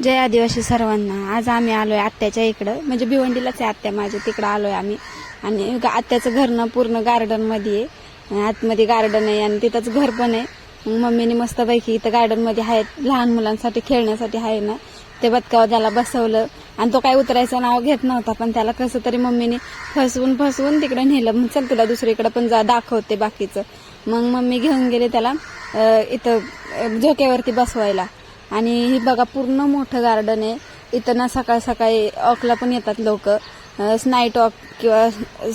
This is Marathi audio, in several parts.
जय आदिवासी सर्वांना. आज आम्ही आलोय आत्याच्या इकडं, म्हणजे भिवंडीलाच आहे आत्या माझ्या, तिकडं आलोय आम्ही. आणि आत्याचं घर ना पूर्ण गार्डन मध्ये आहे, आतमध्ये गार्डन आहे आणि तिथंच घर पण आहे. मग मम्मीने मस्तपैकी इथं गार्डन मध्ये आहे, लहान मुलांसाठी खेळण्यासाठी आहे ना, ते बदकावर त्याला बसवलं. आणि तो काय उतरायचं नाव घेत नव्हता, पण त्याला कसं तरी मम्मीने फसवून तिकडे नेलं. मग चल तुला दुसरीकडे पण दाखवते बाकीचं. मग मम्मी घेऊन गेले त्याला इथं झोक्यावरती बसवायला. आणि ही बघा पूर्ण मोठं गार्डन आहे. इथं ना सकाळ सकाळी वॉकला पण येतात लोक, नाईट वॉक किंवा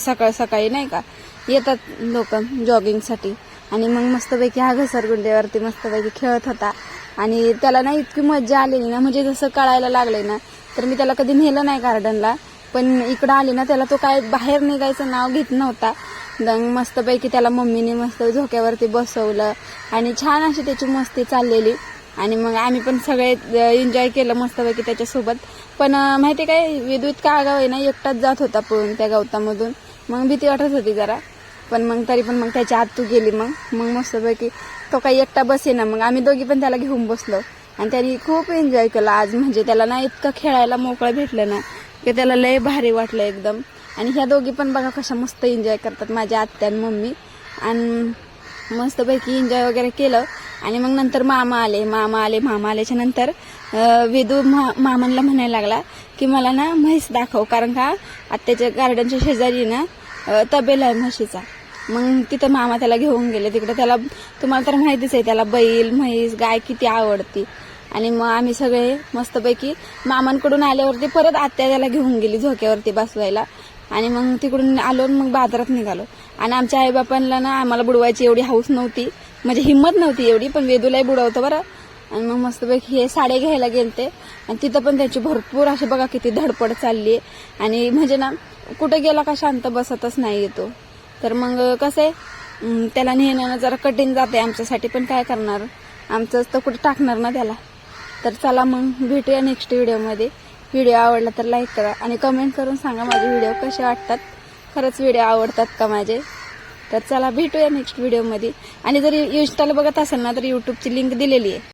सकाळ सकाळी नाही का येतात लोक जॉगिंगसाठी. आणि मग मस्तपैकी हा घसरगुंडीवरती मस्तपैकी खेळत होता. आणि त्याला ना इतकी मज्जा आलेली ना, म्हणजे जसं कळायला लागले ना, तर मी त्याला कधी नेलं नाही गार्डनला, पण इकडं आले ना त्याला तो काय बाहेर निघायचं नाव घेत नव्हता. मस्तपैकी त्याला मम्मीने मस्त झोक्यावरती बसवलं आणि छान अशी त्याची मस्ती चाललेली. आणि मग आम्ही पण सगळे एन्जॉय केलं मस्तपैकी त्याच्यासोबत. पण माहिती काय, विद्युत का आगाव आहे ना, एकटाच जात होता पळून त्या गवतामधून. मग भीती वाटत होती जरा, पण मग तरी पण मग त्याची आत्तू गेली. मग मस्तपैकी तो काही एकटा बसे ना, मग आम्ही दोघी पण त्याला घेऊन बसलो आणि त्याने खूप एन्जॉय केला आज. म्हणजे त्याला ना इतकं खेळायला मोकळं भेटलं ना की त्याला लय भारी वाटलं एकदम. आणि ह्या दोघी पण बघा कशा मस्त एन्जॉय करतात, माझ्या आत्या आणि मम्मी. आणि मस्तपैकी एन्जॉय वगैरे केलं. आणि मग नंतर मामा आल्याच्या नंतर वेदू मामांना म्हणायला लागला की मला ना म्हैस दाखव, कारण का आत्याच्या गार्डनच्या शेजारी ना तबेला आहे म्हशीचा. मग तिथं मामा त्याला घेऊन गेले तिकडे. त्याला तुम्हाला तर माहितीच आहे, त्याला बैल म्हैस गाय किती आवडती. आणि मग आम्ही सगळे मस्तपैकी मामांकडून आल्यावरती परत आत्या त्याला घेऊन गेली झोक्यावरती बसवायला. आणि मग तिकडून आलो मग बाजारात निघालो. आणि आमच्या आईबापांना ना आम्हाला बुडवायची एवढी हौस नव्हती, म्हणजे हिंमत नव्हती एवढी, पण वेदूलाही बुडवतो बरं. आणि मग मस्तपैकी हे साडे घ्यायला गेलते आणि तिथं पण त्याची भरपूर असे बघा किती धडपड चालली आहे. आणि म्हणजे ना कुठे गेला का शांत बसतच नाही येतो. तर मग कसं आहे, त्याला नेणं जरा कठीण जाते आमच्यासाठी, पण काय करणार, आमचंच तर कुठे टाकणार ना त्याला. तर चला मग भेटूया नेक्स्ट व्हिडिओमध्ये. व्हिडिओ आवडला तर लाईक करा आणि कमेंट करून सांगा माझे व्हिडिओ कसे वाटतात, खरंच व्हिडिओ आवडतात का माझे. तर चला भेटूया नेक्स्ट व्हिडिओमध्ये. आणि जर इंस्टाला बघत असेल ना तर यूट्यूबची लिंक दिलेली आहे.